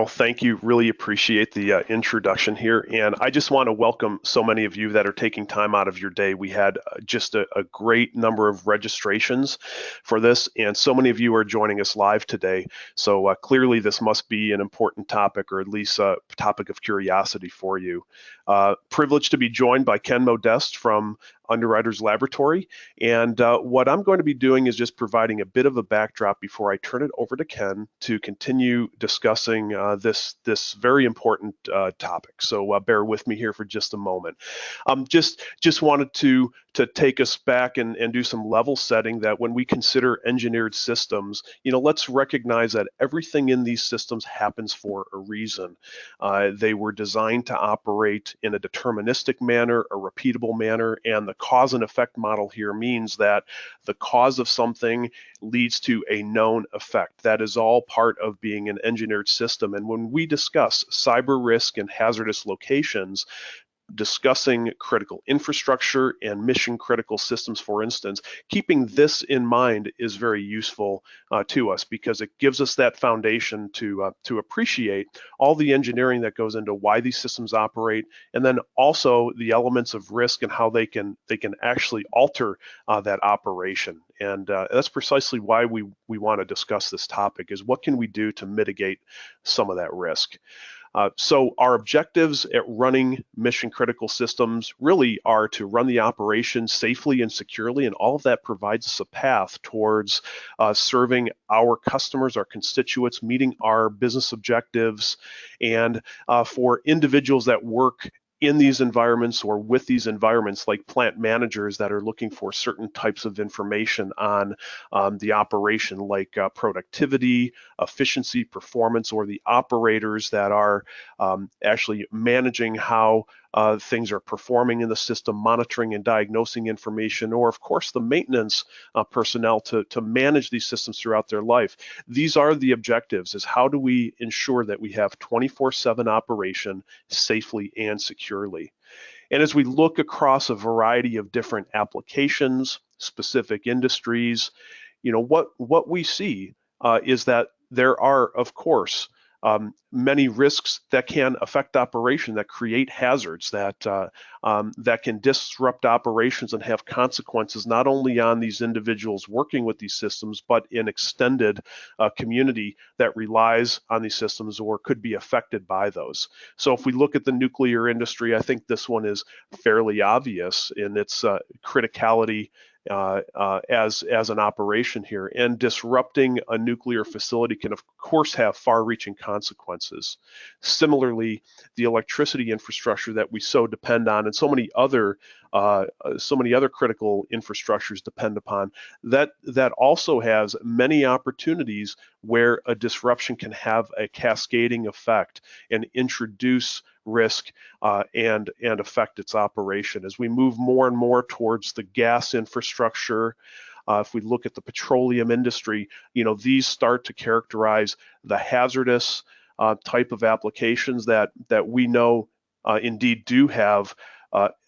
Well, thank you. Really appreciate the introduction here. And I just want to welcome so many of you that are taking time out of your day. We had just a great number of registrations for this, and so many of you are joining us live today. So clearly this must be an important topic, or at least a topic of curiosity for you. Privileged to be joined by Ken Modest from Underwriters Laboratory. And what I'm going to be doing is just providing a bit of a backdrop before I turn it over to Ken to continue discussing this very important topic. So bear with me here for just a moment. Just wanted to take us back and do some level setting that when we consider engineered systems, let's recognize that everything in these systems happens for a reason. They were designed to operate in a deterministic manner, a repeatable manner, and the cause and effect model here means that the cause of something leads to a known effect. That is all part of being an engineered system. And when we discuss cyber risk and hazardous locations, discussing critical infrastructure and mission critical systems, for instance, keeping this in mind is very useful to us because it gives us that foundation to appreciate all the engineering that goes into why these systems operate, and then also the elements of risk and how they can actually alter that operation. And that's precisely why we want to discuss this topic, is what can we do to mitigate some of that risk. So our objectives at running mission critical systems really are to run the operation safely and securely, and all of that provides us a path towards serving our customers, our constituents, meeting our business objectives, and for individuals that work in these environments or with these environments, like plant managers that are looking for certain types of information on the operation, like productivity, efficiency, performance, or the operators that are actually managing how things are performing in the system, monitoring and diagnosing information, or of course the maintenance personnel to manage these systems throughout their life. These are the objectives, is how do we ensure that we have 24/7 operation safely and securely. And as we look across a variety of different applications, specific industries, what we see is that there are, of course, many risks that can affect operation, that create hazards, that can disrupt operations and have consequences not only on these individuals working with these systems, but in extended community that relies on these systems or could be affected by those. So if we look at the nuclear industry, I think this one is fairly obvious in its criticality as an operation here. And disrupting a nuclear facility can of course have far-reaching consequences. Similarly, the electricity infrastructure that we so depend on, and so many other critical infrastructures depend upon, that also has many opportunities where a disruption can have a cascading effect and introduce risk and affect its operation. As we move more and more towards the gas infrastructure, if we look at the petroleum industry, these start to characterize the hazardous type of applications that we know indeed do have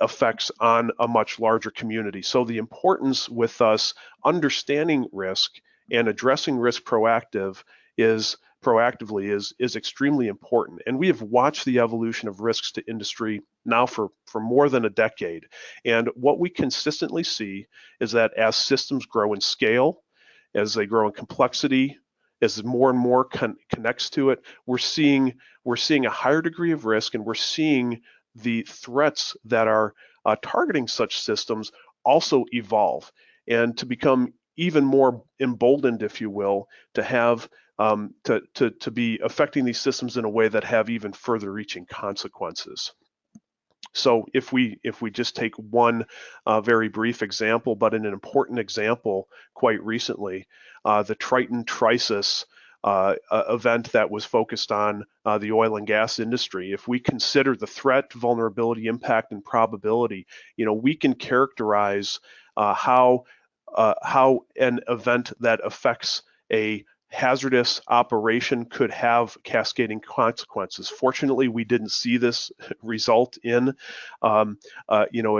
effects on a much larger community. So the importance with us understanding risk and addressing risk proactively is extremely important. And we have watched the evolution of risks to industry now for more than a decade. And what we consistently see is that as systems grow in scale, as they grow in complexity, as more and more connects to it, we're seeing a higher degree of risk, and we're seeing the threats that are targeting such systems also evolve and to become even more emboldened, if you will, to have to be affecting these systems in a way that have even further reaching consequences. So if we just take one very brief example, but an important example quite recently, the Triton Crisis event that was focused on the oil and gas industry. If we consider the threat, vulnerability, impact, and probability, we can characterize how an event that affects a hazardous operation could have cascading consequences. Fortunately, we didn't see this result in a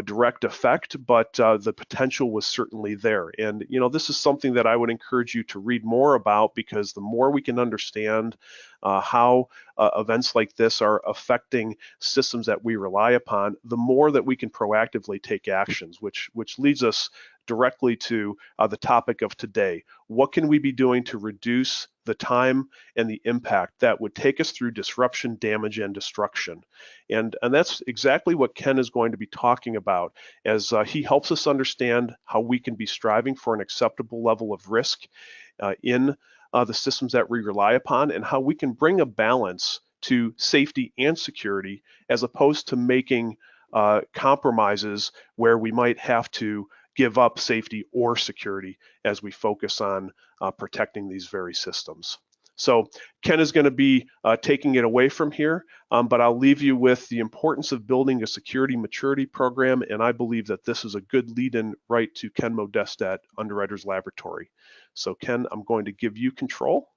direct effect, but the potential was certainly there. And this is something that I would encourage you to read more about, because the more we can understand how events like this are affecting systems that we rely upon, the more that we can proactively take actions, which leads us directly to the topic of today. What can we be doing to reduce the time and the impact that would take us through disruption, damage, and destruction? And that's exactly what Ken is going to be talking about as he helps us understand how we can be striving for an acceptable level of risk in the systems that we rely upon, and how we can bring a balance to safety and security as opposed to making compromises where we might have to give up safety or security as we focus on protecting these very systems. So Ken is going to be taking it away from here, but I'll leave you with the importance of building a security maturity program, and I believe that this is a good lead-in right to Ken Modest at Underwriters Laboratory. So Ken, I'm going to give you control,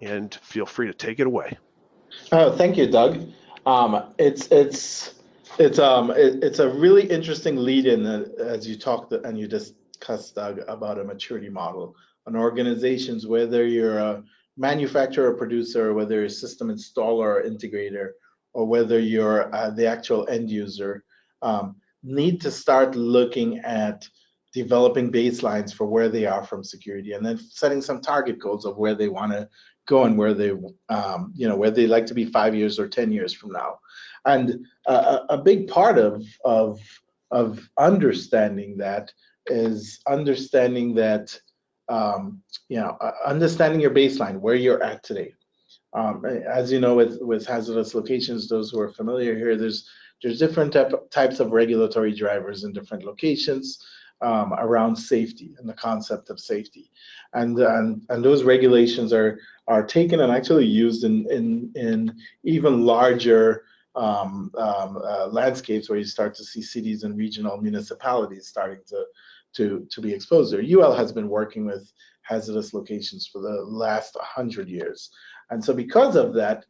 and feel free to take it away. Oh, thank you, Doug. It's a really interesting lead-in as you talked and you discussed, Doug, about a maturity model on organizations, whether you're a manufacturer or producer, whether you're a system installer or integrator, or whether you're the actual end user, need to start looking at developing baselines for where they are from security, and then setting some target goals of where they want to go and where they, where they like to be 5 years or 10 years from now. And a big part of understanding that is understanding that, understanding your baseline, where you're at today. As you know, with hazardous locations, those who are familiar here, there's different types of regulatory drivers in different locations around safety and the concept of safety, and those regulations are taken and actually used in even larger landscapes where you start to see cities and regional municipalities starting to be exposed there. UL has been working with hazardous locations for the last 100 years. And so because of that,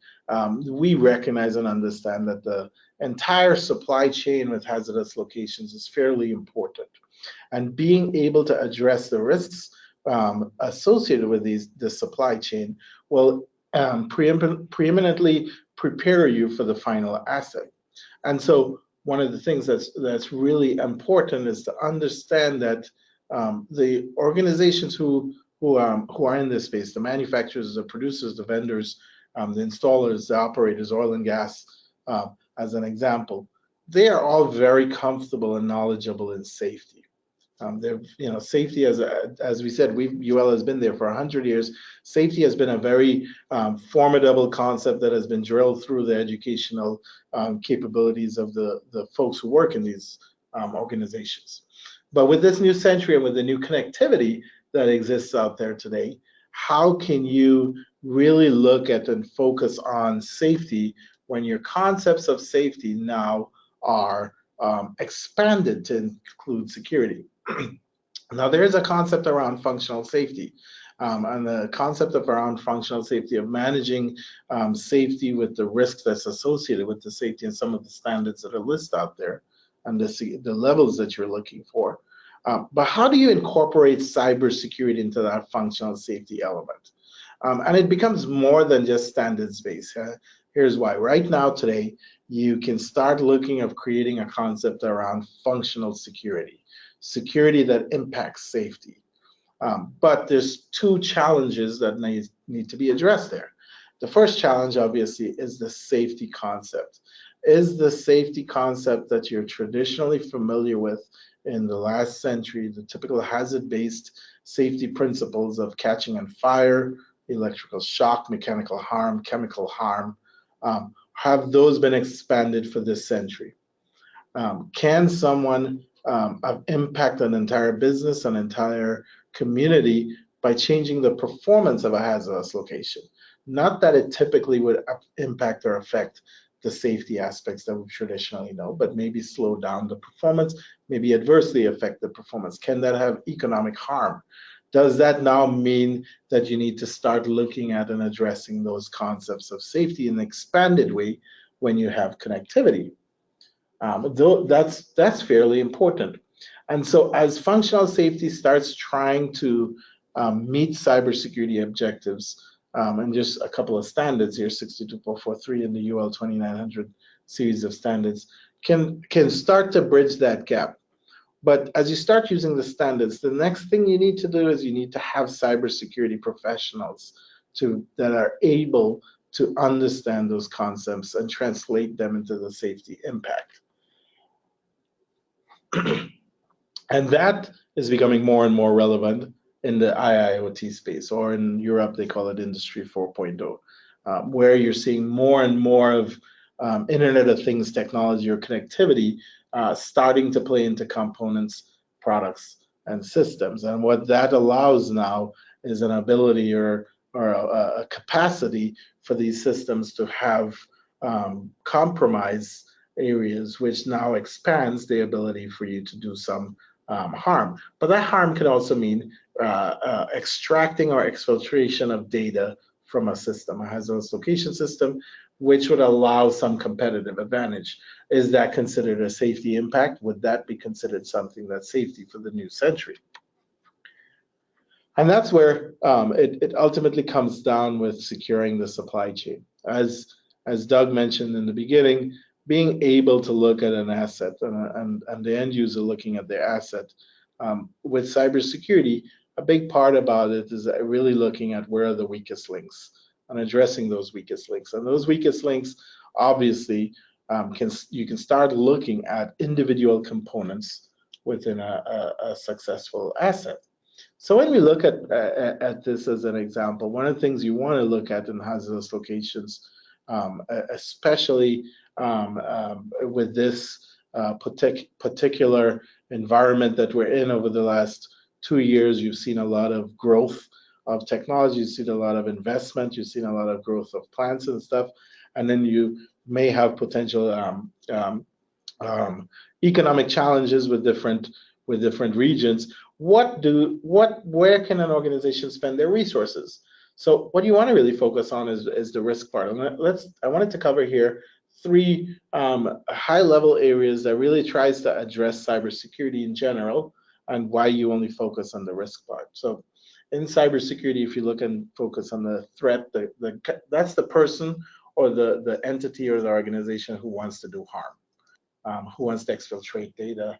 we recognize and understand that the entire supply chain with hazardous locations is fairly important. And being able to address the risks associated with the supply chain will preeminently prepare you for the final asset. And so one of the things that's really important is to understand that the organizations who are in this space, the manufacturers, the producers, the vendors, the installers, the operators, oil and gas, as an example, they are all very comfortable and knowledgeable in safety. Safety, as we said, UL has been there for 100 years. Safety has been a very formidable concept that has been drilled through the educational capabilities of the folks who work in these organizations. But with this new century and with the new connectivity that exists out there today, how can you really look at and focus on safety when your concepts of safety now are expanded to include security? Now, there is a concept around functional safety, and the concept around functional safety of managing safety with the risks that's associated with the safety and some of the standards that are listed out there and the levels that you're looking for. But how do you incorporate cybersecurity into that functional safety element? And it becomes more than just standards-based. Here's why. Right now, today, you can start looking at creating a concept around functional security that impacts safety. But there's two challenges that need to be addressed there. The first challenge, obviously, is the safety concept. Is the safety concept that you're traditionally familiar with in the last century, the typical hazard-based safety principles of catching on fire, electrical shock, mechanical harm, chemical harm, have those been expanded for this century? Can someone impact an entire business, an entire community by changing the performance of a hazardous location? Not that it typically would impact or affect the safety aspects that we traditionally know, but maybe slow down the performance, maybe adversely affect the performance. Can that have economic harm? Does that now mean that you need to start looking at and addressing those concepts of safety in an expanded way when you have connectivity? That's fairly important. And so as functional safety starts trying to meet cybersecurity objectives, and just a couple of standards here, 62443 and the UL 2900 series of standards, can start to bridge that gap. But as you start using the standards, the next thing you need to do is you need to have cybersecurity professionals that are able to understand those concepts and translate them into the safety impact. And that is becoming more and more relevant in the IIoT space, or in Europe, they call it Industry 4.0, where you're seeing more and more of Internet of Things technology or connectivity starting to play into components, products, and systems. And what that allows now is an ability or a capacity for these systems to have compromise areas, which now expands the ability for you to do some harm. But that harm can also mean extracting or exfiltration of data from a system, a hazardous location system, which would allow some competitive advantage. Is that considered a safety impact? Would that be considered something that's safety for the new century? And that's where it ultimately comes down with securing the supply chain. As Doug mentioned in the beginning, being able to look at an asset and the end user looking at their asset. With cybersecurity, a big part about it is really looking at where are the weakest links and addressing those weakest links. And those weakest links, obviously, you can start looking at individual components within a successful asset. So when we look at this as an example, one of the things you want to look at in hazardous locations, especially with this particular environment that we're in over the last 2 years, you've seen a lot of growth of technology, you've seen a lot of investment, you've seen a lot of growth of plants and stuff, and then you may have potential economic challenges with different regions. Where can an organization spend their resources? So what you want to really focus on is the risk part. And I wanted to cover here 3 high-level areas that really tries to address cybersecurity in general and why you only focus on the risk part. So in cybersecurity, if you look and focus on the threat, that's the person or the entity or the organization who wants to do harm, who wants to exfiltrate data.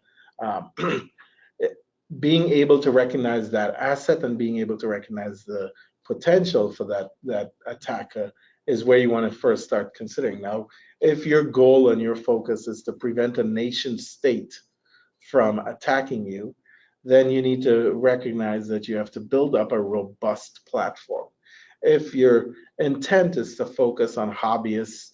Being able to recognize that asset and being able to recognize the potential for that attacker is where you want to first start considering. Now, if your goal and your focus is to prevent a nation state from attacking you, then you need to recognize that you have to build up a robust platform. If your intent is to focus on hobbyists,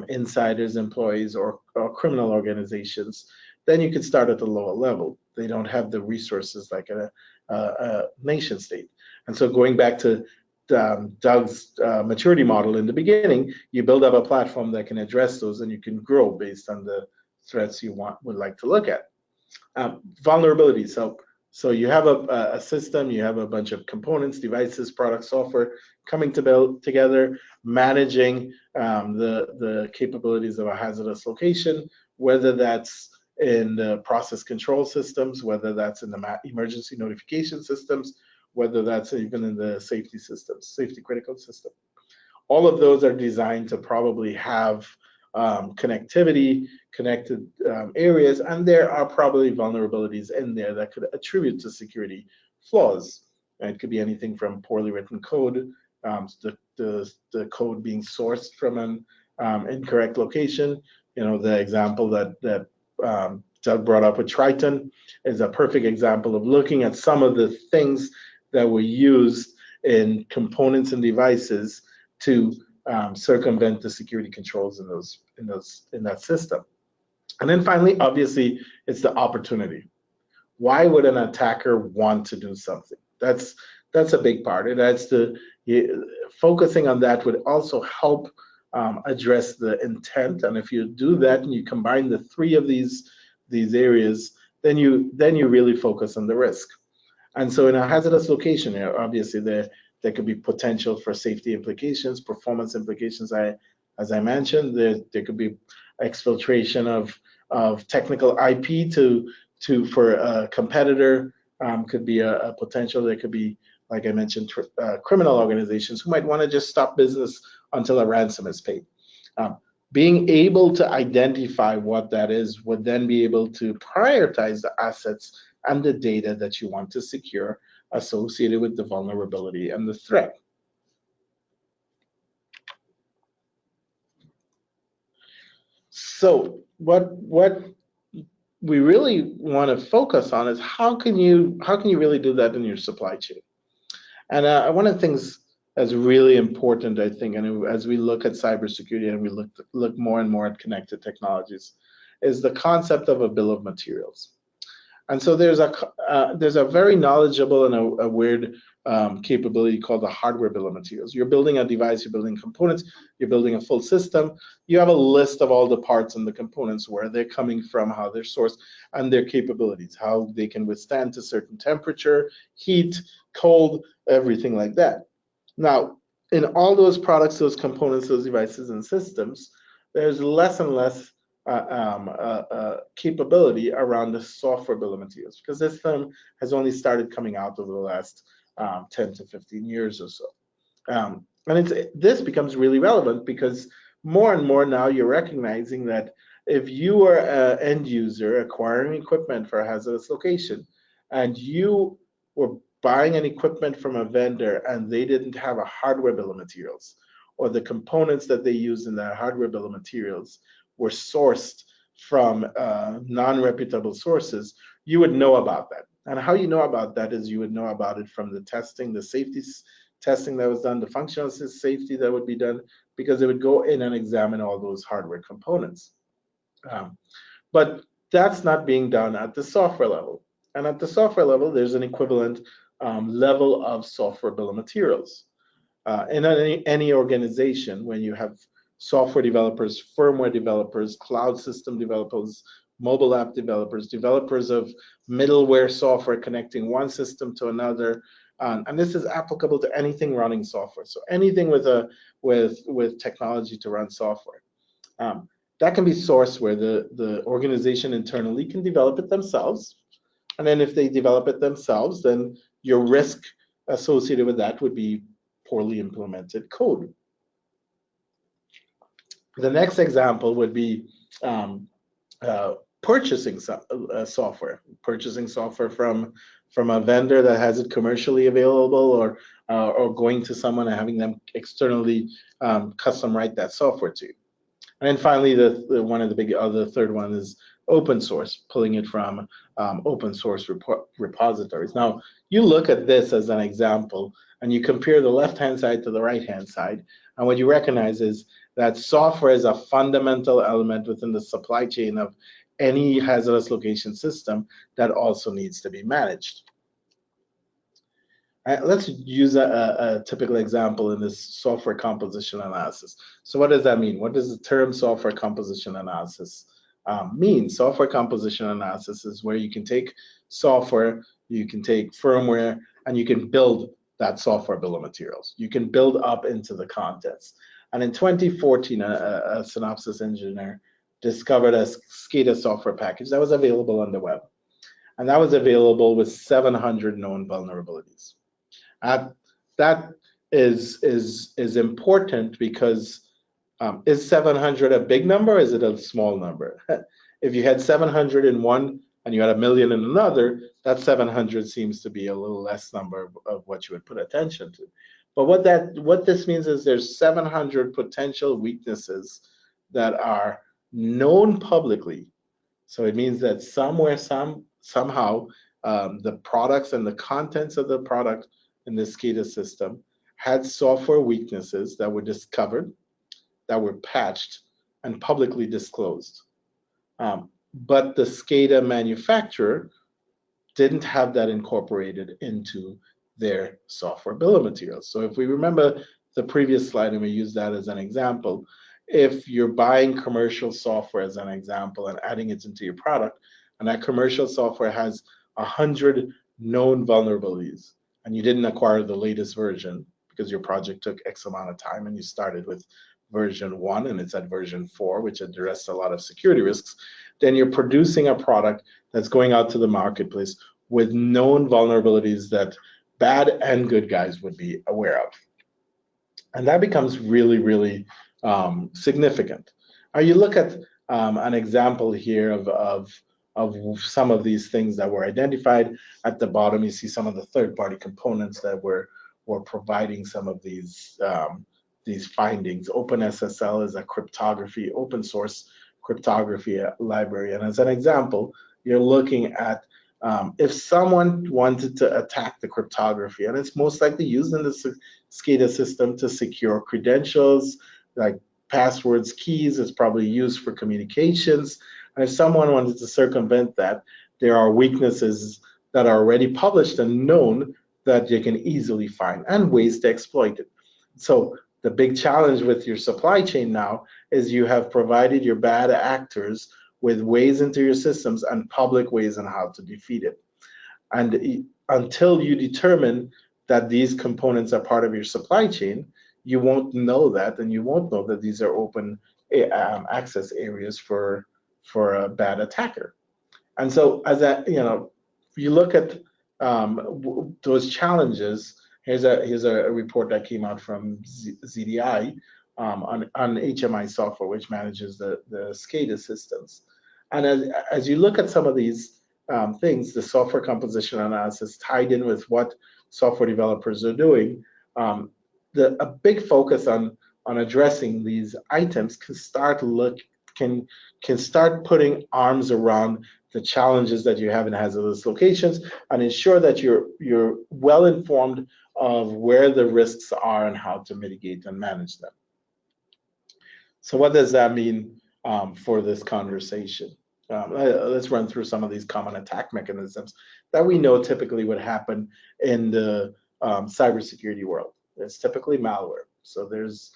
insiders, employees, or criminal organizations, then you can start at the lower level. They don't have the resources like a nation state. And so going back to Doug's maturity model in the beginning, you build up a platform that can address those, and you can grow based on the threats you would like to look at. Vulnerabilities. So you have a system, you have a bunch of components, devices, products, software coming together, managing the capabilities of a hazardous location, whether that's in the process control systems, whether that's in the emergency notification systems, whether that's even in the safety systems, safety critical system. All of those are designed to probably have connectivity, connected areas, and there are probably vulnerabilities in there that could attribute to security flaws. And it could be anything from poorly written code, the code being sourced from an incorrect location. The example that Doug brought up with Triton is a perfect example of looking at some of the things that were used in components and devices to circumvent the security controls in that system. And then finally, obviously, it's the opportunity. Why would an attacker want to do something? That's a big part. It adds to focusing on that would also help address the intent. And if you do that and you combine the 3 of these areas, then you really focus on the risk. And so in a hazardous location, obviously there could be potential for safety implications, performance implications. As I mentioned, there could be exfiltration of technical IP for a competitor. Could be a potential. There could be like I mentioned, criminal organizations who might want to just stop business until a ransom is paid. Being able to identify what that is would then be able to prioritize the assets and the data that you want to secure associated with the vulnerability and the threat. So what we really want to focus on is how can you really do that in your supply chain? And one of the things that's really important, I think, and as we look at cybersecurity and we look more and more at connected technologies, is the concept of a bill of materials. And so there's a very knowledgeable and a weird capability called the hardware bill of materials. You're building a device, you're building components, you're building a full system. You have a list of all the parts and the components, where they're coming from, how they're sourced, and their capabilities, how they can withstand to certain temperature, heat, cold, everything like that. Now, in all those products, those components, those devices and systems, there's less and less capability around the software bill of materials, because this term has only started coming out over the last 10 to 15 years or so. And this becomes really relevant because more and more now you're recognizing that if you are an end user acquiring equipment for a hazardous location and you were buying an equipment from a vendor and they didn't have a hardware bill of materials, or the components that they use in that hardware bill of materials were sourced from non-reputable sources, you would know about that. And how you know about that is you would know about it from the testing, the safety testing that was done, the functional safety that would be done, because it would go in and examine all those hardware components. But that's not being done at the software level. And at the software level, there's an equivalent level of software bill of materials. In any organization, when you have software developers, firmware developers, cloud system developers, mobile app developers, developers of middleware software connecting one system to another, and this is applicable to anything running software. So anything with technology to run software. That can be sourced where the organization internally can develop it themselves. And then if they develop it themselves, then your risk associated with that would be poorly implemented code. The next example would be purchasing software, from a vendor that has it commercially available, or going to someone and having them externally custom write that software to you. And then finally, the third one is open source, pulling it from open source repositories. Now, you look at this as an example, and you compare the left-hand side to the right-hand side, and what you recognize is that software is a fundamental element within the supply chain of any hazardous location system that also needs to be managed. Let's use a typical example in this software composition analysis. So what does that mean? What does the term software composition analysis mean? Software composition analysis is where you can take software, you can take firmware, and you can build that software bill of materials. You can build up into the contents. And in 2014, a Synopsys engineer discovered a SCADA software package that was available on the web. And that was available with 700 known vulnerabilities. That is important because is 700 a big number, or is it a small number? If you had 700 in one and you had 1 million in another, that 700 seems to be a little less number of what you would put attention to. But what this means is there's 700 potential weaknesses that are known publicly. So it means that somehow the products and the contents of the product in the SCADA system had software weaknesses that were discovered, that were patched, and publicly disclosed. But the SCADA manufacturer didn't have that incorporated into their software bill of materials. So if we remember the previous slide and we use that as an example, if you're buying commercial software as an example and adding it into your product, and that commercial software has 100 known vulnerabilities, and you didn't acquire the latest version because your project took X amount of time and you started with version 1 and it's at version 4, which addressed a lot of security risks, then you're producing a product that's going out to the marketplace with known vulnerabilities that bad and good guys would be aware of. And that becomes really, really significant. Now you look at an example here of some of these things that were identified. At the bottom, you see some of the third-party components that were providing some of these findings. OpenSSL is a cryptography, open source cryptography library. And as an example, you're looking at if someone wanted to attack the cryptography, and it's most likely used in the SCADA system to secure credentials, like passwords, keys, it's probably used for communications. And if someone wanted to circumvent that, there are weaknesses that are already published and known that you can easily find and ways to exploit it. So the big challenge with your supply chain now is you have provided your bad actors with ways into your systems and public ways on how to defeat it. And until you determine that these components are part of your supply chain, you won't know that, and you won't know that these are open access areas for a bad attacker. And so, as that, if you look at those challenges, here's a report that came out from ZDI on HMI Software, which manages the SCADA systems. And as you look at some of these things, the software composition analysis tied in with what software developers are doing, a big focus on addressing these items can start putting arms around the challenges that you have in hazardous locations and ensure that you're well informed of where the risks are and how to mitigate and manage them. So what does that mean for this conversation? Let's run through some of these common attack mechanisms that we know typically would happen in the cybersecurity world. It's typically malware. So there's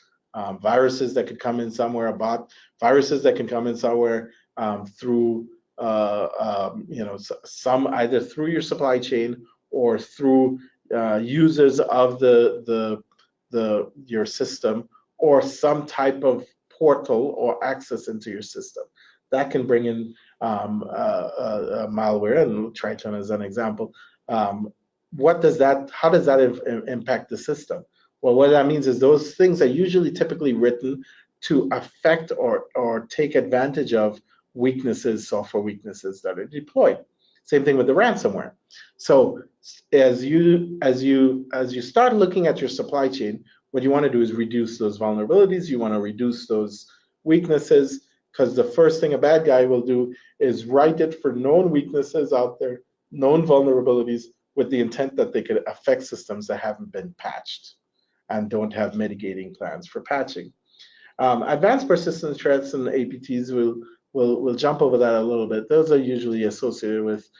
viruses that could come in somewhere, viruses that can come in somewhere through some either through your supply chain or through users of your system, or some type of portal or access into your system that can bring in malware. And Triton as an example. How does that impact the system? Well, what that means is those things are usually typically written to affect or take advantage of weaknesses, software weaknesses that are deployed. Same thing with the ransomware. So as you start looking at your supply chain, what you want to do is reduce those vulnerabilities. You want to reduce those weaknesses, because the first thing a bad guy will do is write it for known weaknesses out there, known vulnerabilities, with the intent that they could affect systems that haven't been patched and don't have mitigating plans for patching. Advanced persistent threats and APTs, we'll jump over that a little bit. Those are usually associated with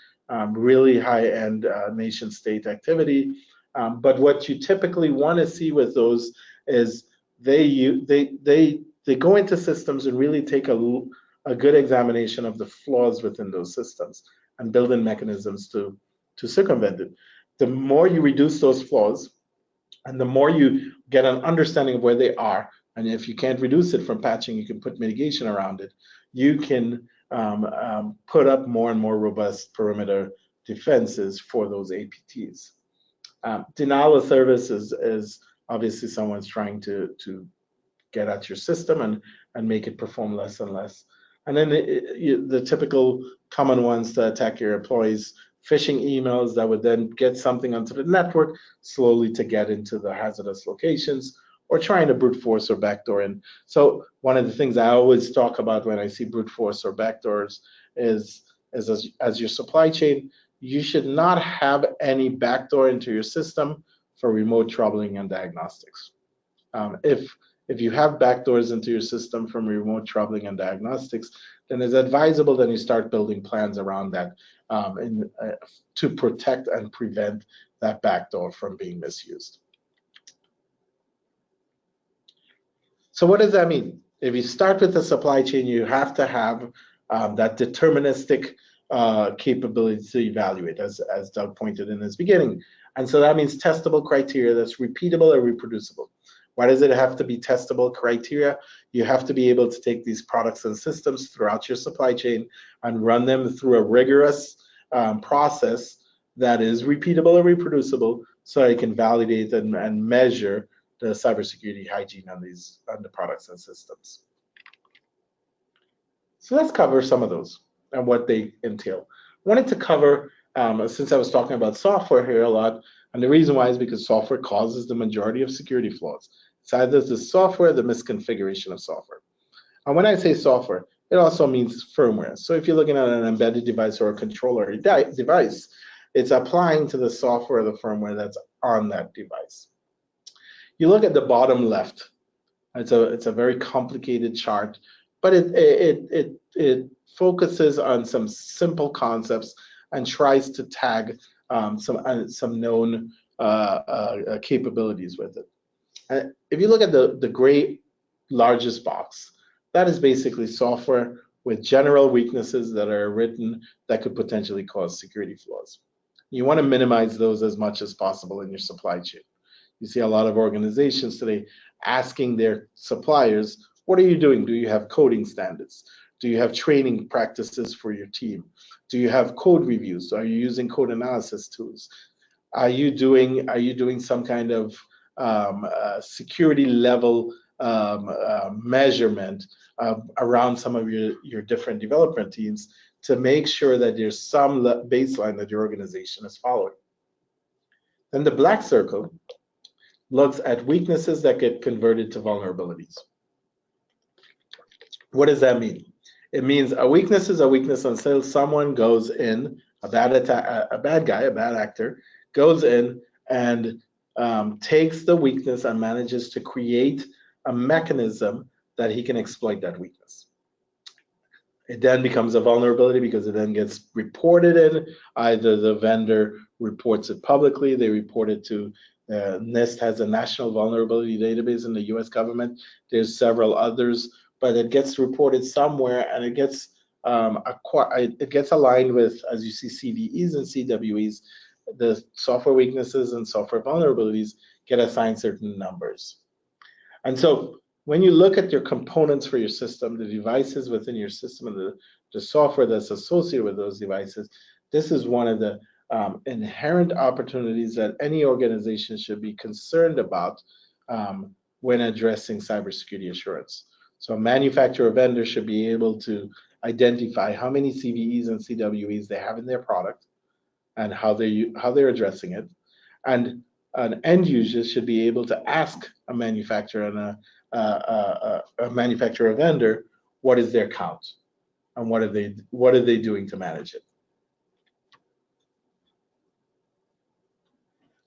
really high-end nation-state activity. But what you typically want to see with those is they go into systems and really take a good examination of the flaws within those systems and build in mechanisms to circumvent it. The more you reduce those flaws, and the more you get an understanding of where they are, and if you can't reduce it from patching, you can put mitigation around it. You can put up more and more robust perimeter defenses for those APTs. Denial of service is obviously someone's trying to get at your system and make it perform less and less. And then the typical common ones to attack your employees: phishing emails that would then get something onto the network slowly to get into the hazardous locations, or trying to brute force or backdoor in. So one of the things I always talk about when I see brute force or backdoors is as your supply chain, you should not have any backdoor into your system for remote troubling and diagnostics. If you have backdoors into your system from remote troubling and diagnostics, then it's advisable that you start building plans around that to protect and prevent that backdoor from being misused. So what does that mean? If you start with the supply chain, you have to have that deterministic capability to evaluate, as Doug pointed in his beginning. And so that means testable criteria that's repeatable and reproducible. Why does it have to be testable criteria? You have to be able to take these products and systems throughout your supply chain and run them through a rigorous process that is repeatable and reproducible, so you can validate and measure the cybersecurity hygiene on the products and systems. So let's cover some of those and what they entail. I wanted to cover, since I was talking about software here a lot, and the reason why is because software causes the majority of security flaws. It's either the software, the misconfiguration of software. And when I say software, it also means firmware. So if you're looking at an embedded device or a controller device, it's applying to the software or the firmware that's on that device. You look at the bottom left. It's a very complicated chart, but it focuses on some simple concepts and tries to tag some known capabilities with it. If you look at the gray largest box, that is basically software with general weaknesses that are written that could potentially cause security flaws. You want to minimize those as much as possible in your supply chain. You see a lot of organizations today asking their suppliers, what are you doing? Do you have coding standards? Do you have training practices for your team? Do you have code reviews? Are you using code analysis tools? Are you doing some kind of security level measurement around some of your different development teams to make sure that there's some baseline that your organization is following? Then the black circle looks at weaknesses that get converted to vulnerabilities. What does that mean? It means a weakness is a weakness until someone goes in, a bad actor, goes in and takes the weakness and manages to create a mechanism that he can exploit that weakness. It then becomes a vulnerability because it then gets reported in. Either the vendor reports it publicly, they report it to NIST has a national vulnerability database in the US government. There's several others, but it gets reported somewhere and it gets aligned with, as you see, CVEs and CWEs. The software weaknesses and software vulnerabilities get assigned certain numbers. And so when you look at your components for your system, the devices within your system and the software that's associated with those devices, this is one of the inherent opportunities that any organization should be concerned about when addressing cybersecurity assurance. So a manufacturer vendor should be able to identify how many CVEs and CWEs they have in their product and how they're addressing it. And an end user should be able to ask a manufacturer and a manufacturer vendor, what is their count and what are they doing to manage it?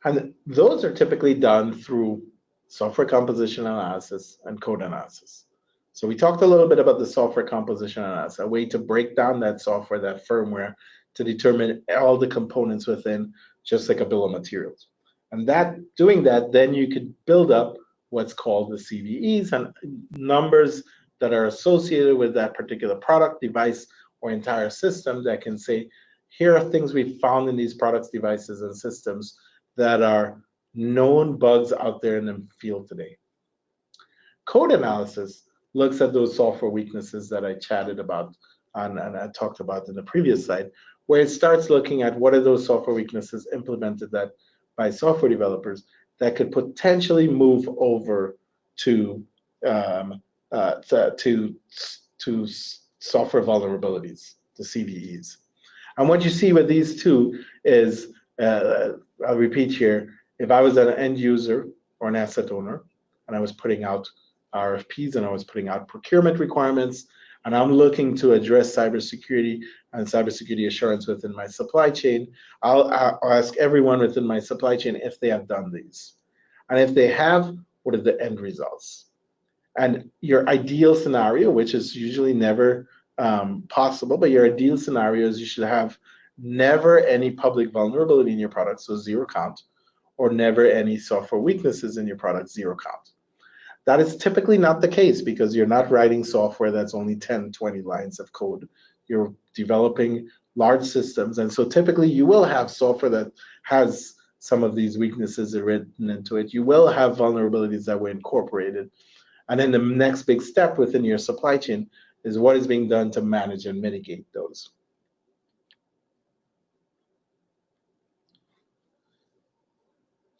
And those are typically done through software composition analysis and code analysis. So we talked a little bit about the software composition analysis, a way to break down that software, that firmware, to determine all the components within, just like a bill of materials. And doing that, then you could build up what's called the CVEs and numbers that are associated with that particular product, device, or entire system that can say, here are things we found in these products, devices, and systems that are known bugs out there in the field today. Code analysis looks at those software weaknesses that I chatted about and I talked about in the previous slide, where it starts looking at what are those software weaknesses implemented by software developers that could potentially move over to software vulnerabilities, the CVEs. And what you see with these two is, I'll repeat here, if I was an end user or an asset owner and I was putting out RFPs and I was putting out procurement requirements and I'm looking to address cybersecurity and cybersecurity assurance within my supply chain, I'll ask everyone within my supply chain if they have done these. And if they have, what are the end results? And your ideal scenario, which is usually never possible, but your ideal scenario is you should have never any public vulnerability in your product, so 0 count, or never any software weaknesses in your product, 0 count. That is typically not the case because you're not writing software that's only 10, 20 lines of code. You're developing large systems, and so typically you will have software that has some of these weaknesses written into it. You will have vulnerabilities that were incorporated. And then the next big step within your supply chain is what is being done to manage and mitigate those.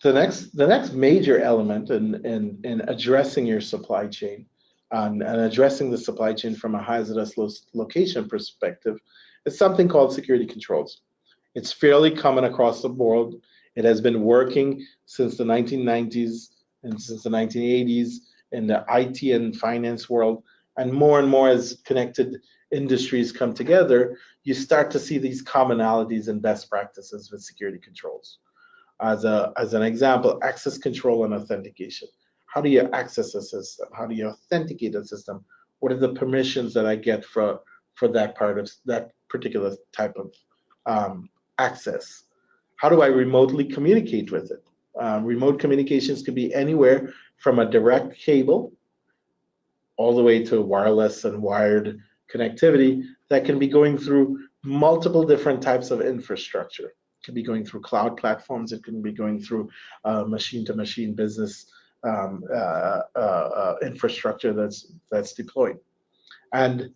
The next major element in addressing your supply chain and addressing the supply chain from a hazardous location perspective is something called security controls. It's fairly common across the world. It has been working since the 1990s and since the 1980s in the IT and finance world. And more as connected industries come together, you start to see these commonalities and best practices with security controls. As an example, access control and authentication. How do you access a system? How do you authenticate a system? What are the permissions that I get for that part of that particular type of access? How do I remotely communicate with it? Remote communications could be anywhere from a direct cable all the way to wireless and wired connectivity that can be going through multiple different types of infrastructure. It can be going through cloud platforms. It can be going through machine-to-machine business infrastructure that's deployed. And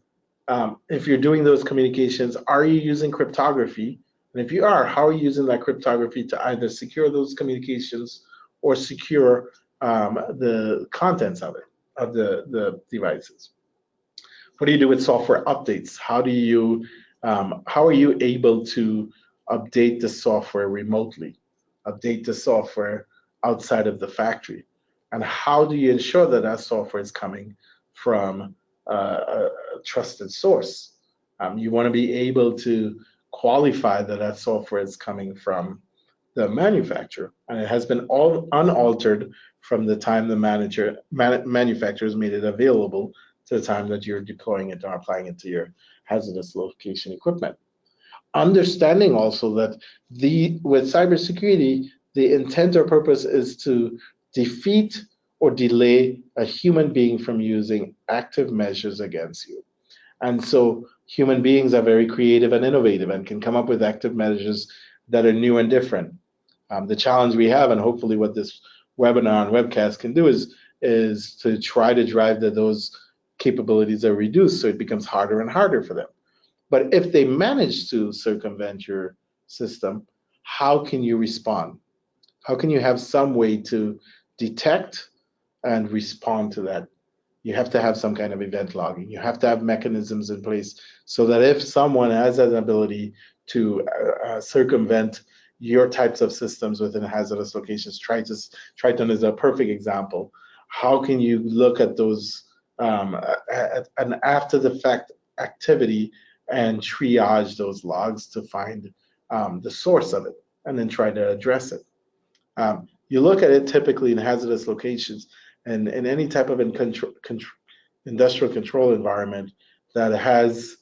if you're doing those communications, are you using cryptography? And if you are, how are you using that cryptography to either secure those communications or secure the contents of it, of the devices? What do you do with software updates? How are you able to update the software remotely, update the software outside of the factory? And how do you ensure that that software is coming from a trusted source? You want to be able to qualify that that software is coming from the manufacturer, and it has been all unaltered from the time the manufacturers made it available to the time that you're deploying it or applying it to your hazardous location equipment. Understanding also that with cybersecurity, the intent or purpose is to defeat or delay a human being from using active measures against you. And so human beings are very creative and innovative and can come up with active measures that are new and different. The challenge we have, and hopefully what this webinar and webcast can do, is to try to drive that those capabilities are reduced so it becomes harder and harder for them. But if they manage to circumvent your system, how can you respond? How can you have some way to detect and respond to that? You have to have some kind of event logging. You have to have mechanisms in place so that if someone has an ability to circumvent your types of systems within hazardous locations, Triton is a perfect example. How can you look at those an after the fact activity and triage those logs to find the source of it and then try to address it? You look at it typically in hazardous locations and in any type of industrial control environment that has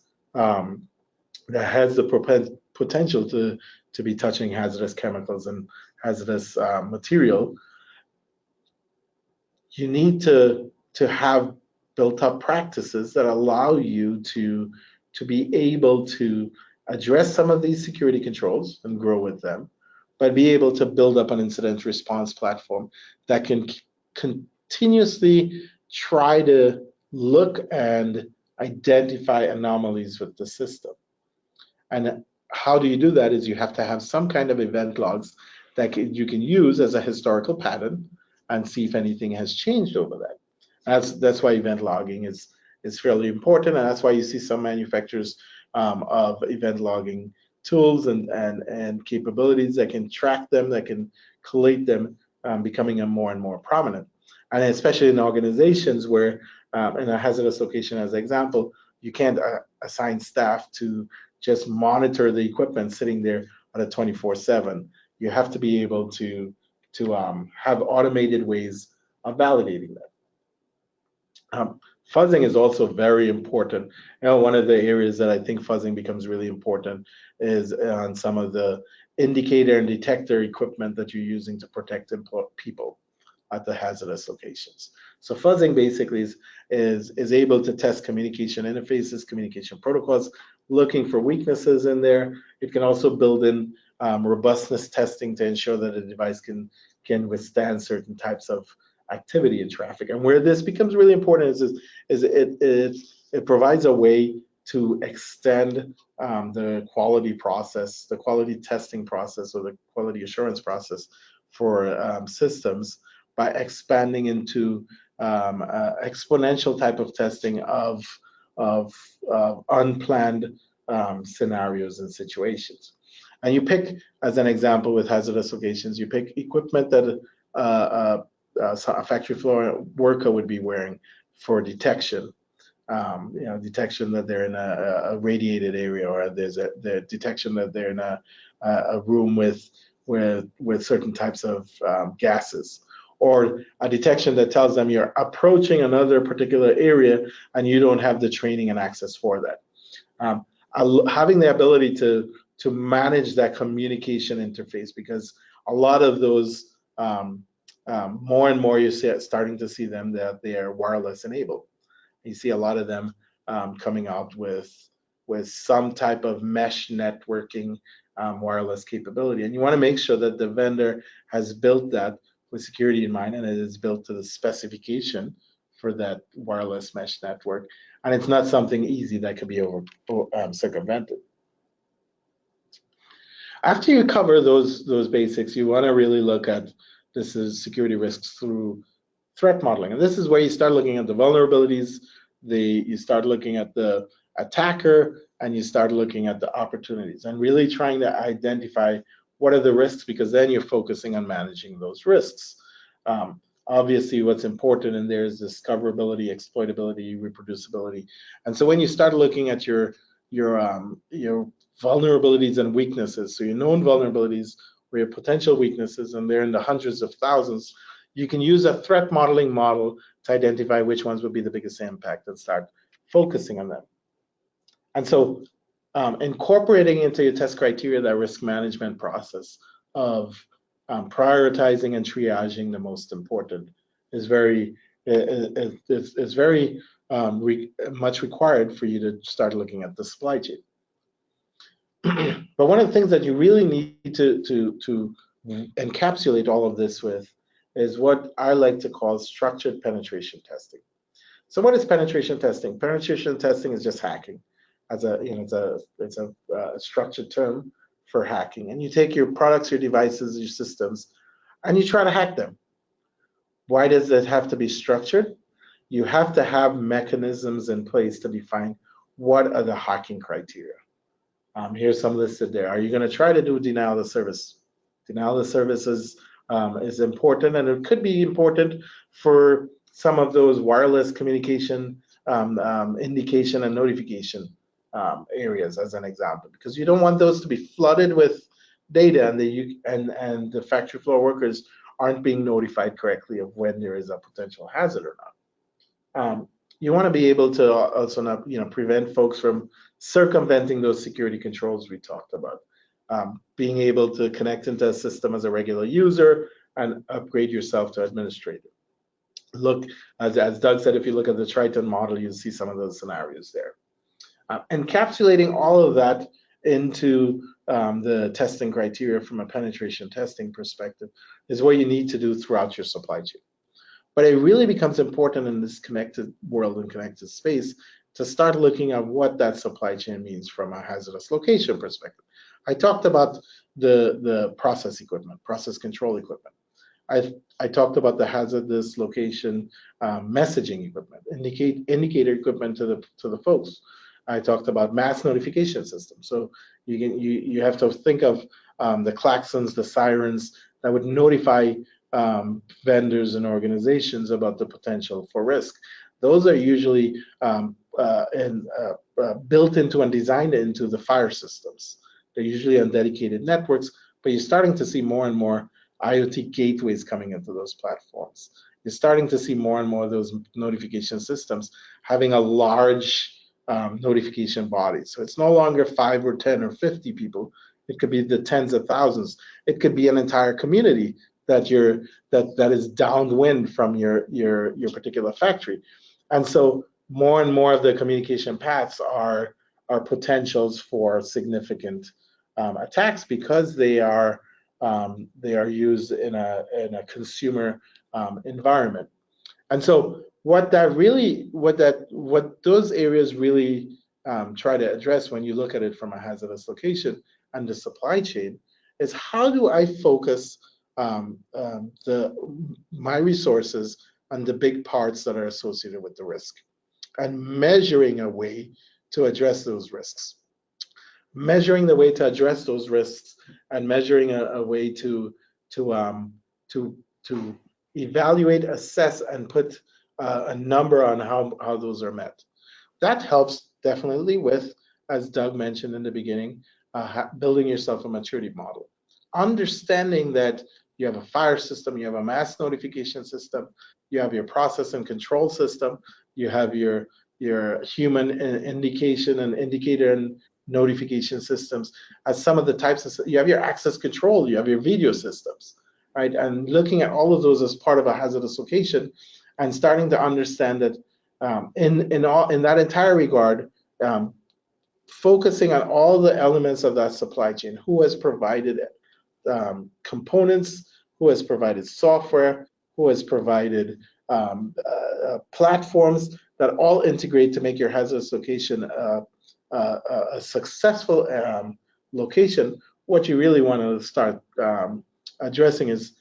the potential to be touching hazardous chemicals and hazardous material. You need to have built up practices that allow you to be able to address some of these security controls and grow with them, but be able to build up an incident response platform that can continuously try to look and identify anomalies with the system. And how do you do that is you have to have some kind of event logs that you can use as a historical pattern and see if anything has changed over that. That's why event logging is fairly important, and that's why you see some manufacturers of event logging tools and capabilities that can track them, that can collate them, becoming more and more prominent. And especially in organizations where, in a hazardous location as an example, you can't assign staff to just monitor the equipment sitting there on a 24/7. You have to be able to have automated ways of validating that. Fuzzing is also very important. One of the areas that I think fuzzing becomes really important is on some of the indicator and detector equipment that you're using to protect people at the hazardous locations. So fuzzing basically is able to test communication interfaces, communication protocols, looking for weaknesses in there. It can also build in robustness testing to ensure that a device can withstand certain types of activity in traffic. And where this becomes really important is it provides a way to extend the quality process, the quality testing process, or the quality assurance process systems by expanding into exponential type of testing of unplanned scenarios and situations. And you pick, as an example with hazardous locations, you pick equipment that a factory floor worker would be wearing for detection. Detection that they're in a radiated area, or there's the detection that they're in a room with certain types of gases, or a detection that tells them you're approaching another particular area and you don't have the training and access for that. Having the ability to manage that communication interface, because a lot of those more and more starting to see them that they are wireless enabled. You see a lot of them coming out with some type of mesh networking wireless capability, and you want to make sure that the vendor has built that with security in mind, and it is built to the specification for that wireless mesh network, and it's not something easy that could be circumvented. After you cover those basics, you want to really look at security risks through threat modeling, and this is where you start looking at the vulnerabilities, you start looking at the attacker, and you start looking at the opportunities, and really trying to identify what are the risks, because then you're focusing on managing those risks. Obviously, what's important in there is discoverability, exploitability, reproducibility, and so when you start looking at your vulnerabilities and weaknesses, so your known vulnerabilities or your potential weaknesses, and they're in the hundreds of thousands, you can use a threat modeling model to identify which ones would be the biggest impact and start focusing on them. And so incorporating into your test criteria that risk management process of prioritizing and triaging the most important is very much required for you to start looking at the supply chain. But one of the things that you really need to encapsulate all of this with is what I like to call structured penetration testing. So what is penetration testing? Penetration testing is just hacking. It's a structured term for hacking. And you take your products, your devices, your systems, and you try to hack them. Why does it have to be structured? You have to have mechanisms in place to define what are the hacking criteria. Here's some listed there. Are you going to try to do denial of service? Denial of service is important, and it could be important for some of those wireless communication indication and notification areas, as an example, because you don't want those to be flooded with data, and the factory floor workers aren't being notified correctly of when there is a potential hazard or not. You want to be able to also not, prevent folks from circumventing those security controls we talked about. Being able to connect into a system as a regular user and upgrade yourself to administrator. Look, as Doug said, if you look at the Triton model, you'll see some of those scenarios there. Encapsulating all of that into the testing criteria from a penetration testing perspective is what you need to do throughout your supply chain. But it really becomes important in this connected world and connected space to start looking at what that supply chain means from a hazardous location perspective. I talked about the process equipment, process control equipment. I talked about the hazardous location messaging equipment, indicator equipment to the folks. I talked about mass notification systems. So you have to think of the klaxons, the sirens that would notify vendors and organizations about the potential for risk. Those are usually built into and designed into the fire systems. They're usually on dedicated networks, but you're starting to see more and more IoT gateways coming into those platforms. You're starting to see more and more of those notification systems having a large notification body. So it's no longer 5 or 10 or 50 people. It could be the tens of thousands. It could be an entire community that is downwind from your particular factory. And so more and more of the communication paths are potentials for significant attacks, because they are used in a consumer environment. And so what those areas really try to address when you look at it from a hazardous location and the supply chain is, how do I focus my resources and the big parts that are associated with the risk, and measuring a way to address those risks. Measuring the way to address those risks, and measuring a way to evaluate, assess, and put a number on how those are met. That helps definitely with, as Doug mentioned in the beginning, building yourself a maturity model. Understanding that you have a fire system, you have a mass notification system, you have your process and control system, you have your human indication and indicator and notification systems, as some of the types of, you have your access control, you have your video systems, right? And looking at all of those as part of a hazardous location, and starting to understand that in that entire regard, focusing on all the elements of that supply chain, who has provided components, who has provided software, who has provided platforms that all integrate to make your hazardous location a successful location. What you really want to start addressing is,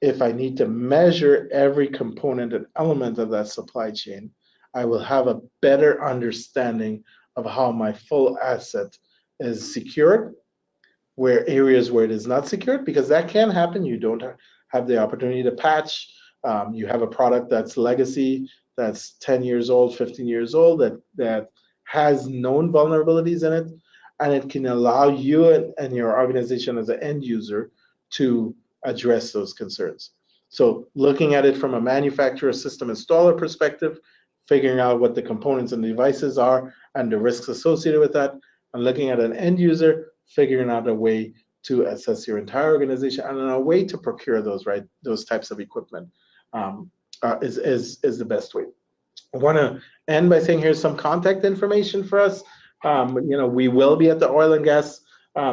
if I need to measure every component and element of that supply chain, I will have a better understanding of how my full asset is secured, where areas where it is not secured, because that can happen. You don't have the opportunity to patch. You have a product that's legacy, that's 10 years old, 15 years old, that has known vulnerabilities in it, and it can allow you and your organization as an end user to address those concerns. So looking at it from a manufacturer system installer perspective, figuring out what the components and devices are and the risks associated with that, and looking at an end user, figuring out a way to assess your entire organization and a way to procure those types of equipment is the best way. I want to end by saying here's some contact information for us. We will be at the Oil and Gas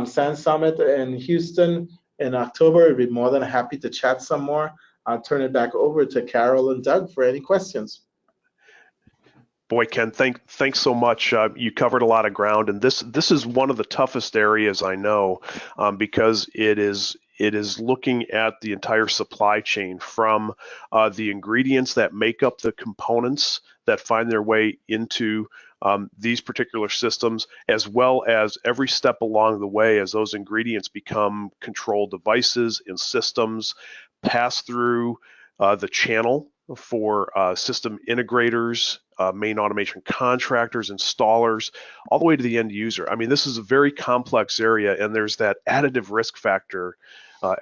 Sand Summit in Houston in October. I'd be more than happy to chat some more. I'll turn it back over to Carol and Doug for any questions. Boy, Ken, thanks so much. You covered a lot of ground, and this is one of the toughest areas I know, because it is looking at the entire supply chain, from the ingredients that make up the components that find their way into these particular systems, as well as every step along the way as those ingredients become control devices and systems, pass through the channel for system integrators, main automation contractors, installers, all the way to the end user. I mean, this is a very complex area, and there's that additive risk factor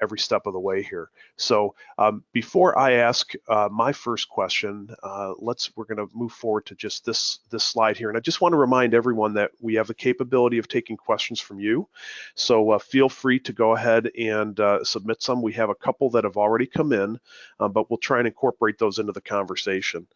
every step of the way here. So before I ask my first question, we're going to move forward to just this slide here. And I just want to remind everyone that we have the capability of taking questions from you. So feel free to go ahead and submit some. We have a couple that have already come in, but we'll try and incorporate those into the conversation.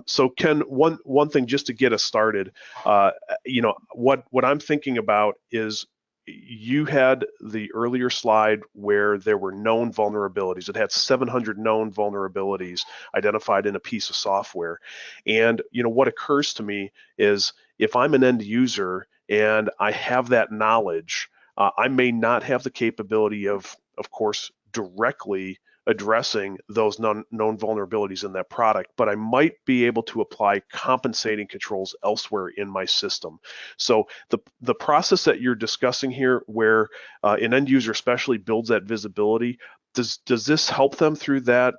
So Ken, one thing just to get us started, what I'm thinking about is, you had the earlier slide where there were known vulnerabilities. It had 700 known vulnerabilities identified in a piece of software. And what occurs to me is, if I'm an end user and I have that knowledge, I may not have the capability of course, directly addressing those known vulnerabilities in that product, but I might be able to apply compensating controls elsewhere in my system. So the process that you're discussing here, where an end user especially builds that visibility, does this help them through that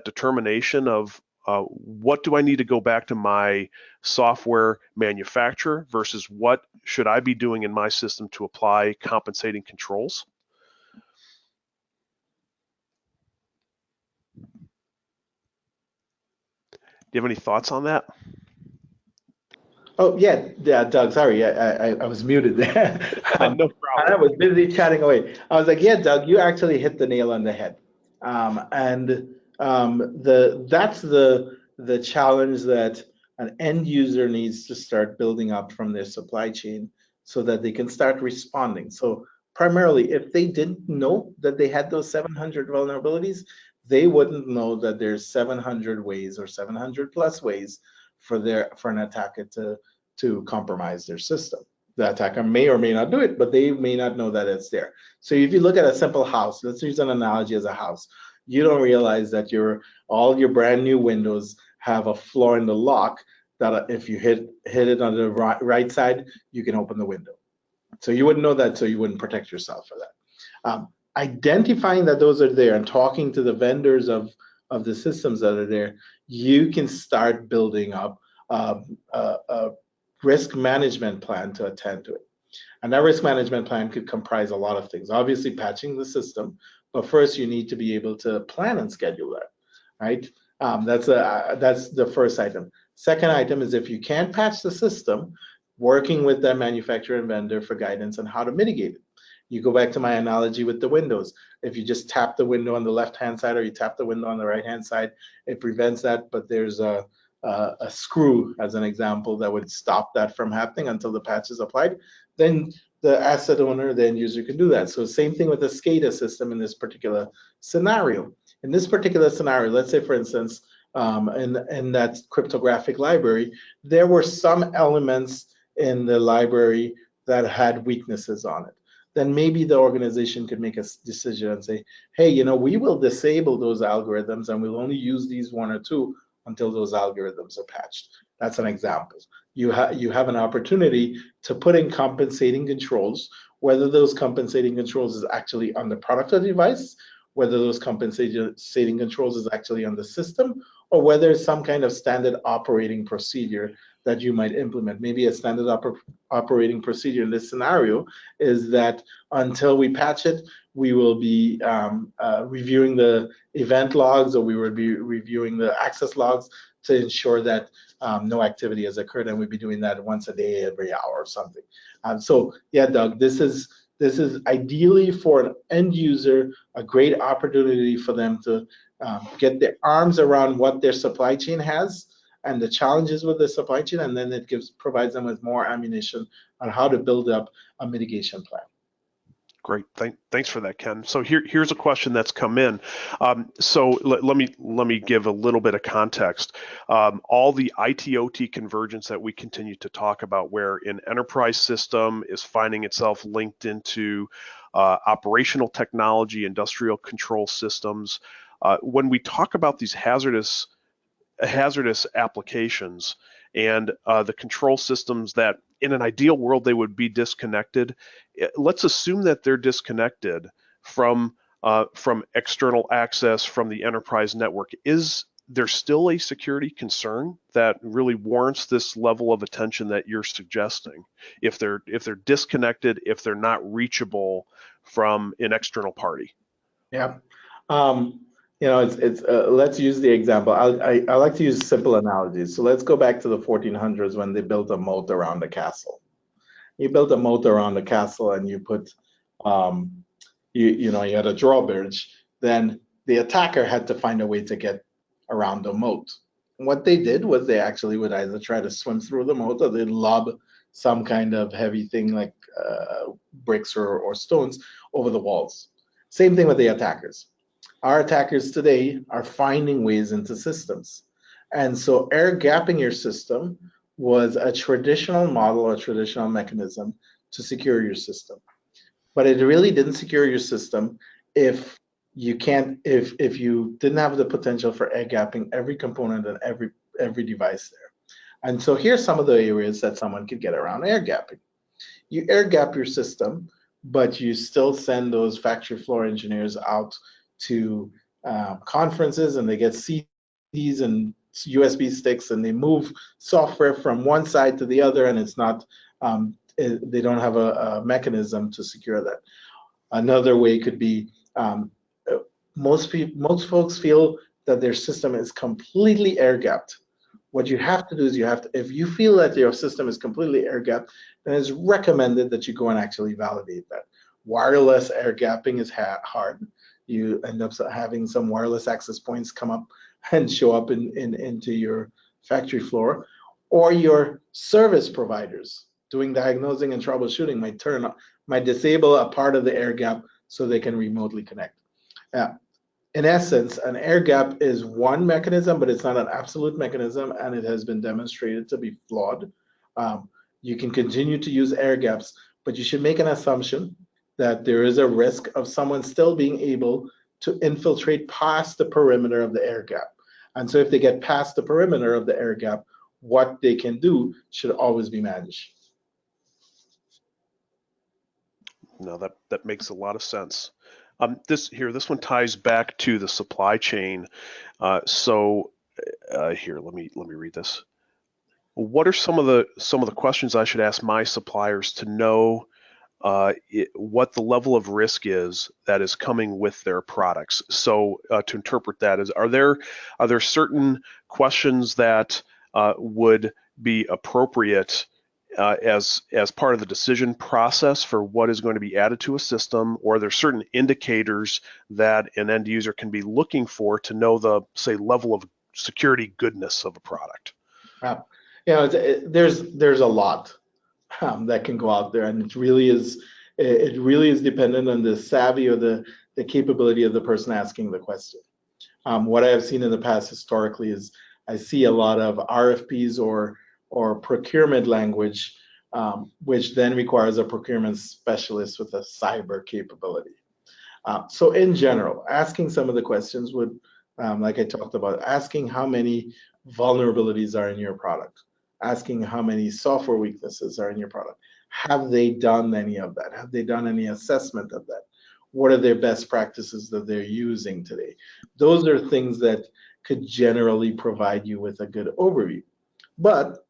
determination of what do I need to go back to my software manufacturer versus what should I be doing in my system to apply compensating controls? Do you have any thoughts on that? Oh, yeah, Doug, sorry, I was muted there. No problem. I was busy chatting away. I was like, yeah, Doug, you actually hit the nail on the head. That's the challenge that an end user needs to start building up from their supply chain, so that they can start responding. So primarily, if they didn't know that they had those 700 vulnerabilities, they wouldn't know that there's 700 ways or 700 plus ways for an attacker to compromise their system. The attacker may or may not do it, but they may not know that it's there. So if you look at a simple house, let's use an analogy as a house. You don't realize that all your brand new windows have a flaw in the lock that if you hit it on the right side, you can open the window. So you wouldn't know that, so you wouldn't protect yourself for that. Identifying that those are there and talking to the vendors of the systems that are there, you can start building up a risk management plan to attend to it. And that risk management plan could comprise a lot of things. Obviously, patching the system, but first you need to be able to plan and schedule that, right? That's the first item. Second item is if you can't patch the system, working with that manufacturer and vendor for guidance on how to mitigate it. You go back to my analogy with the windows. If you just tap the window on the left-hand side or you tap the window on the right-hand side, it prevents that, but there's a screw, as an example, that would stop that from happening until the patch is applied, then the asset owner, the end user, can do that. So same thing with the SCADA system in this particular scenario. In this particular scenario, let's say, for instance, in that cryptographic library, there were some elements in the library that had weaknesses on it. Then maybe the organization could make a decision and say, hey, we will disable those algorithms and we'll only use these one or two until those algorithms are patched. That's an example. You have an opportunity to put in compensating controls, whether those compensating controls is actually on the product or device, whether those compensating controls is actually on the system, or whether it's some kind of standard operating procedure that you might implement. Maybe a standard operating procedure in this scenario is that until we patch it, we will be reviewing the event logs, or we will be reviewing the access logs to ensure that no activity has occurred, and we'll be doing that once a day, every hour or something. So yeah, Doug, this is ideally for an end user a great opportunity for them to get their arms around what their supply chain has and the challenges with the supply chain, and then it provides them with more ammunition on how to build up a mitigation plan. Great, thanks for that, Ken. So here's a question that's come in. So let me give a little bit of context. All the IT/OT convergence that we continue to talk about, where an enterprise system is finding itself linked into operational technology, industrial control systems. When we talk about these hazardous applications and the control systems that in an ideal world they would be disconnected, let's assume that they're disconnected from external access from the enterprise network. Is there still a security concern that really warrants this level of attention that you're suggesting? If they're disconnected, if they're not reachable from an external party? Yeah. It's let's use the example. I like to use simple analogies. So let's go back to the 1400s when they built a moat around the castle. You built a moat around the castle and you put, you had a drawbridge. Then the attacker had to find a way to get around the moat. And what they did was they actually would either try to swim through the moat or they'd lob some kind of heavy thing like bricks or stones over the walls. Same thing with the attackers. Our attackers today are finding ways into systems. And so air gapping your system was a traditional model, a traditional mechanism to secure your system. But it really didn't secure your system if you didn't have the potential for air gapping every component and every device there. And so here's some of the areas that someone could get around air gapping. You air gap your system, but you still send those factory floor engineers out to conferences, and they get CDs and USB sticks, and they move software from one side to the other, and it's not they don't have a mechanism to secure that. Another way could be most folks feel that their system is completely air gapped. What you have to do is if you feel that your system is completely air gapped, then it's recommended that you go and actually validate that. Wireless air gapping is hard. You end up having some wireless access points come up and show up into your factory floor, or your service providers doing diagnosing and troubleshooting might disable a part of the air gap so they can remotely connect. In essence, an air gap is one mechanism, but it's not an absolute mechanism, and it has been demonstrated to be flawed. You can continue to use air gaps, but you should make an assumption that there is a risk of someone still being able to infiltrate past the perimeter of the air gap. And so if they get past the perimeter of the air gap, what they can do should always be managed. No, that makes a lot of sense. This one ties back to the supply chain. Here, let me read this. What are some of the questions I should ask my suppliers to know what the level of risk is that is coming with their products? So to interpret that, are there certain questions that would be appropriate as part of the decision process for what is going to be added to a system, or are there certain indicators that an end user can be looking for to know the, say, level of security goodness of a product? There's a lot that can go out there, and it really is dependent on the savvy or the capability of the person asking the question. What I have seen in the past historically is I see a lot of RFPs or procurement language, which then requires a procurement specialist with a cyber capability. So in general, asking some of the questions would, like I talked about, asking how many vulnerabilities are in your product, asking how many software weaknesses are in your product. Have they done any of that? Have they done any assessment of that? What are their best practices that they're using today? Those are things that could generally provide you with a good overview. But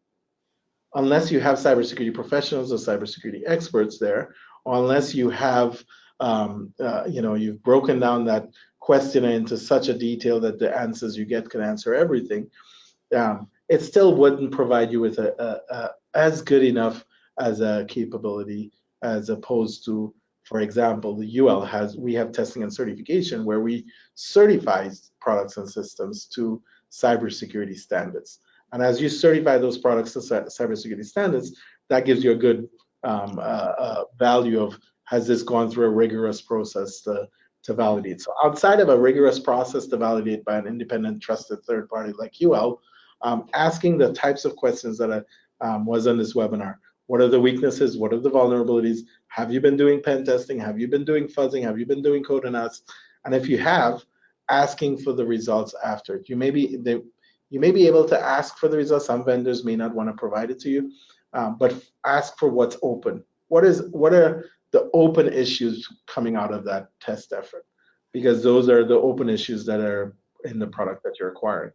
unless you have cybersecurity professionals or cybersecurity experts there, or unless you have, you've broken down that question into such a detail that the answers you get can answer everything, it still wouldn't provide you with as good enough as a capability as opposed to, for example, the UL we have testing and certification where we certify products and systems to cybersecurity standards. And as you certify those products to cybersecurity standards, that gives you a good value of, has this gone through a rigorous process to validate. So outside of a rigorous process to validate by an independent trusted third party like UL, asking the types of questions that was on this webinar. What are the weaknesses? What are the vulnerabilities? Have you been doing pen testing? Have you been doing fuzzing? Have you been doing code and asks? And if you have, asking for the results after. You may be able to ask for the results. Some vendors may not want to provide it to you, but ask for what's open. What are the open issues coming out of that test effort? Because those are the open issues that are in the product that you're acquiring.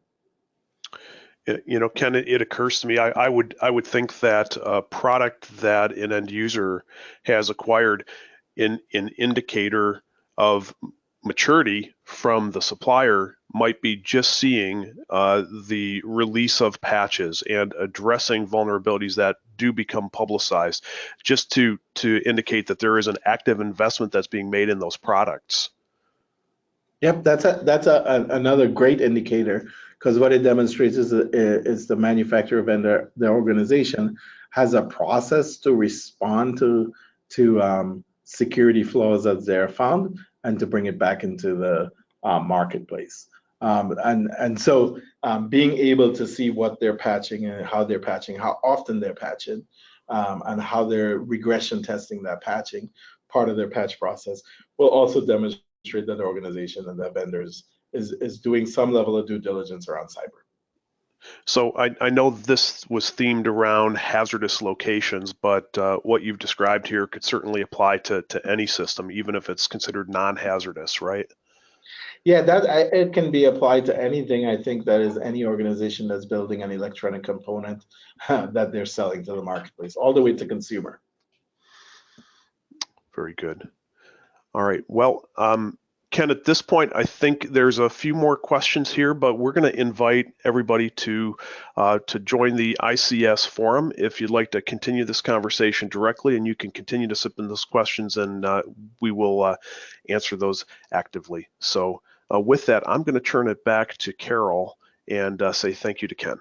Ken, it occurs to me, I would think that a product that an end user has acquired, an indicator of maturity from the supplier might be just seeing the release of patches and addressing vulnerabilities that do become publicized, just to indicate that there is an active investment that's being made in those products. Yep, that's another great indicator, because what it demonstrates is the manufacturer vendor, the organization has a process to respond to security flaws as they're found and to bring it back into the marketplace. So being able to see what they're patching and how they're patching, how often they're patching, and how they're regression testing that patching, part of their patch process, will also demonstrate that the organization and the vendors is doing some level of due diligence around cyber. So I know this was themed around hazardous locations, but what you've described here could certainly apply to any system, even if it's considered non-hazardous, right? Yeah, it can be applied to anything. I think that is any organization that's building an electronic component that they're selling to the marketplace, all the way to consumer. Very good. All right. Well, Ken, at this point, I think there's a few more questions here, but we're going to invite everybody to join the ICS forum if you'd like to continue this conversation directly, and you can continue to submit those questions, and we will answer those actively. So with that, I'm going to turn it back to Carol and say thank you to Ken.